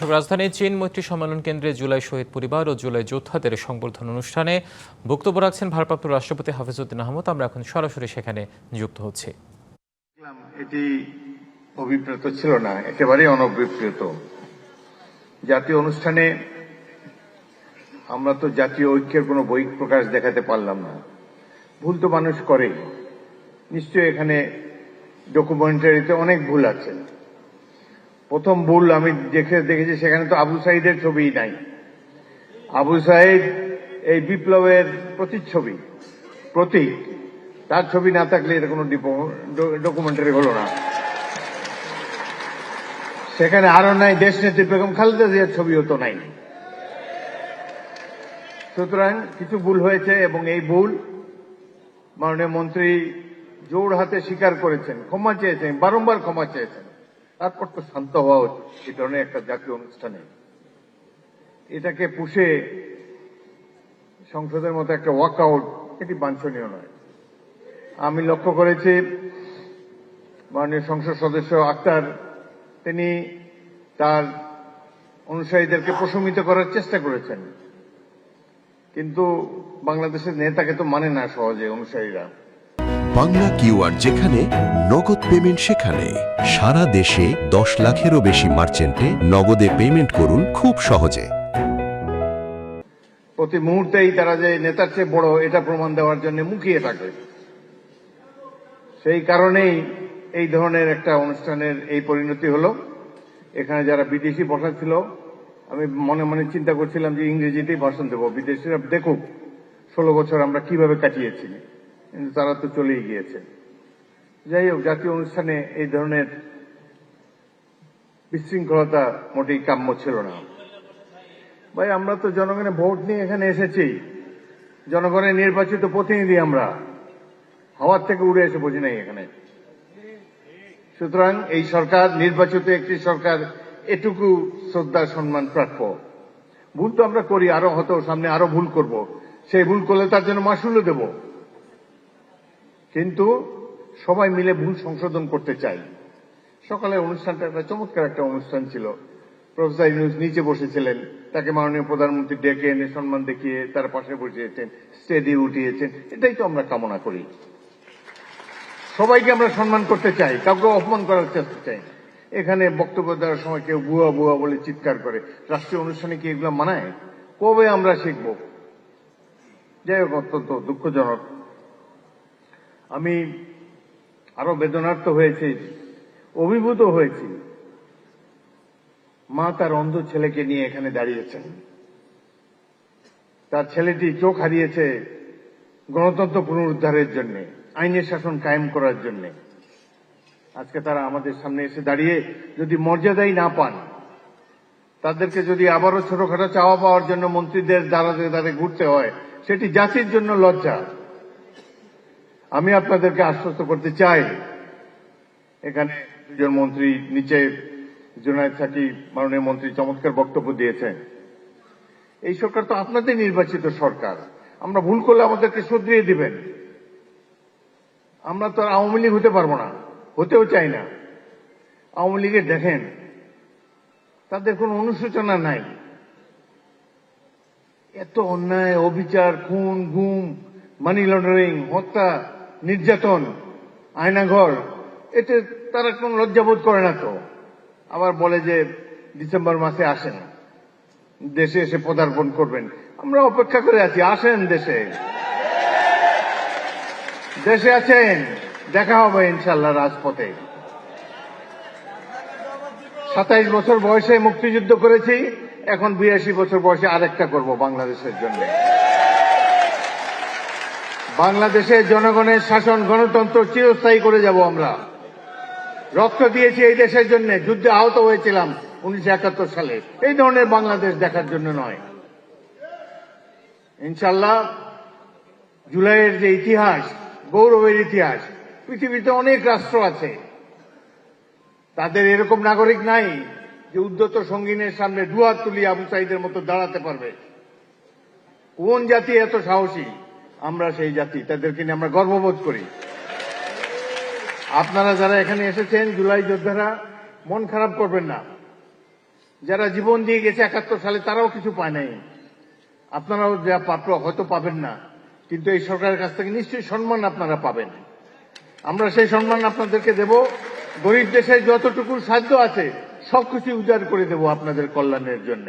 দর্শক, রাজধানীর চীন মৈত্রী সম্মেলন কেন্দ্রে জুলাই শহীদ পরিবার ও জুলাই যোদ্ধাদের সংবর্ধনা অনুষ্ঠানে বক্তব্য রাখছেন ভারপ্রাপ্ত রাষ্ট্রপতি হাফিজউদ্দিন আহমদ। আমরা এখন সরাসরি সেখানে যুক্ত হচ্ছি। এটি অভিপ্রেত ছিল না, একেবারেই অনভিপ্রেত। জাতীয় অনুষ্ঠানে আমরা তো জাতীয় ঐক্যের কোনো বহিঃপ্রকাশ দেখাতে পারলাম না। ভুল তো মানুষ করে, নিশ্চয়ই এখানে ডকুমেন্টারিতে অনেক ভুল আছে। প্রথম ভুল আমি দেখেছি, সেখানে তো আবু সাইদের ছবিই নাই। আবু সাইদ এই বিপ্লবের প্রতিচ্ছবি, প্রতীক। তার ছবি না থাকলে এটা কোনো ডকুমেন্টারি হলো না। সেখানে আরো নাই দেশনেত্রী বেগম খালেদা জিয়ার ছবিও তো নাই। সুতরাং কিছু ভুল হয়েছে এবং এই ভুল মাননীয় মন্ত্রী জোর হাতে স্বীকার করেছেন, ক্ষমা চেয়েছেন, বারংবার ক্ষমা চেয়েছেন। তারপর তো শান্ত হওয়া উচিত এই ধরনের একটা জাতীয় অনুষ্ঠানে। এটাকে পুষে সংসদের মতো একটা ওয়াকআউট, এটি বাঞ্ছনীয় নয়। আমি লক্ষ্য করেছি মাননীয় সংসদ সদস্য আক্তার, তিনি তার অনুসারীদেরকে প্রশমিত করার চেষ্টা করেছেন, কিন্তু বাংলাদেশের নেতাকে তো মানে না সহজে অনুসারীরা। বাংলা কিউআর, যেখানে নগদ পেমেন্ট সেখানে। সারা দেশে 10 লাখেরও বেশি মার্চেন্টে নগদে পেমেন্ট করুন খুব সহজে। প্রতি মুহূর্তেই তারা যে নেতার চেয়ে বড়, এটা প্রমাণ দেওয়ার জন্য মুখিয়ে থাকে। সেই কারণেই এই ধরনের একটা অনুষ্ঠানের এই পরিণতি হলো। এখানে যারা বিদেশি বসা ছিল, আমি মনে মনে চিন্তা করছিলাম যে ইংরেজিতেই ভাষণ দেব, বিদেশিরা দেখুক 16 বছর আমরা কিভাবে কাটিয়েছি, কিন্তু তারা তো চলেই গিয়েছে। যাই হোক, জাতীয় অনুষ্ঠানে এই ধরনের বিশৃঙ্খলতা মোটেই কাম্য ছিল না। ভাই, আমরা তো জনগণের ভোট নিয়ে এখানে এসেছি, জনগণের নির্বাচিত প্রতিনিধি আমরা, হাওয়ার থেকে উড়ে এসে বুঝি নাই এখানে। সুতরাং এই সরকার নির্বাচিত একটি সরকার, এটুকু শ্রদ্ধা সম্মান প্রাপ্য। ভুল তো আমরা করি, আরো হয়তো সামনে আরো ভুল করব, সেই ভুল করলে তার জন্য মাসুলও দেব, কিন্তু সবাই মিলে ভুল সংশোধন করতে চাই। সকালের অনুষ্ঠানটা একটা চমৎকার একটা অনুষ্ঠান ছিল। প্রফেসর ইউনূস নিচে বসেছিলেন, তাকে মাননীয় প্রধানমন্ত্রী ডেকে এনে সম্মান দেখিয়ে তার পাশে বসিয়েছেন, স্টেজে উঠিয়েছেন। এটাই তো আমরা কামনা করি। সবাইকে আমরা সম্মান করতে চাই, কাউকে অপমান করার চেষ্টা চাই। এখানে বক্তব্য দেওয়ার সময় কেউ বুয়া বুয়া বলে চিৎকার করে, রাষ্ট্রীয় অনুষ্ঠানে কি এগুলো মানায়? কবে আমরা শিখব? যাই হোক, অত্যন্ত দুঃখজনক। আমি আরো বেদনার্থ হয়েছি, অভিভূত হয়েছি। মা তার অন্ধ ছেলেকে নিয়ে এখানে দাঁড়িয়েছেন। তার ছেলেটি চোখ হারিয়েছে গণতন্ত্র পুনরুদ্ধারের জন্য, আইনের শাসন কায়েম করার জন্য। আজকে তারা আমাদের সামনে এসে দাঁড়িয়ে যদি মর্যাদাই না পান, তাদেরকে যদি আবারও ছোটখাটো চাওয়া পাওয়ার জন্য মন্ত্রীদের দ্বারা দ্বারে ঘুরতে হয়, সেটি জাতির জন্য লজ্জা। আমি আপনাদেরকে আশ্বস্ত করতে চাই, এখানে দুজন মন্ত্রী, নিচে জুনায়েদ সাকিব মাননীয় মন্ত্রী চমৎকার বক্তব্য দিয়েছেন। এই সরকার তো আপনাদের নির্বাচিত সরকার, আমরা ভুল করলে আমাদেরকে শুধরিয়ে দিবেন। আমরা তো আর আওয়ামী লীগ হতে পারবো না, হতেও চাই না। আওয়ামী লীগের দেখেন, তাদের কোনো অনুশোচনা নাই। এত অন্যায়, অবিচার, খুন, গুম, মানি লন্ডারিং, হত্যা, নির্যাতন, আয়নাঘর, এতে তারা কোনো লজ্জাবোধ করে না তো। আবার বলে যে ডিসেম্বর মাসে আসেন, দেশে এসে পদার্পণ করবেন। আমরা অপেক্ষা করে আছি, আসেন দেশে। দেশে আছেন, দেখা হবে ইনশাল্লাহ রাজপথে। 27 বছর বয়সে মুক্তিযুদ্ধ করেছি, এখন 82 বছর বয়সে আরেকটা করব বাংলাদেশের জন্য। বাংলাদেশের জনগণের শাসন, গণতন্ত্র চিরস্থায়ী করে যাব আমরা। রক্ত দিয়েছি এই দেশের জন্য, যুদ্ধে আহত হয়েছিলাম 1971 সালে। এই ধরনের বাংলাদেশ দেখার জন্য নয়। ইনশাল্লাহ জুলাইয়ের যে ইতিহাস, গৌরবের ইতিহাস, পৃথিবীতে অনেক রাষ্ট্র আছে, তাদের এরকম নাগরিক নাই যে উদ্ধত সঙ্গিনের সামনে দুহাত তুলি আবু সাইদের মতো দাঁড়াতে পারবে। কোন জাতি এত সাহসী? আমরা সেই জাতি, তাদেরকে নিয়ে আমরা গর্ববোধ করি। আপনারা যারা এখানে এসেছেন, জুলাই যোদ্ধারা, মন খারাপ করবেন না। যারা জীবন দিয়ে গেছে 71 সালে তারাও কিছু পায় নাই। আপনারাও যা প্রাপ্য হয়তো পাবেন না, কিন্তু এই সরকারের কাছ থেকে নিশ্চয়ই সম্মান আপনারা পাবেন। আমরা সেই সম্মান আপনাদেরকে দেব। গরিব দেশে যতটুকু সাধ্য আছে সবকিছু উজাড় করে দেব আপনাদের কল্যাণের জন্য।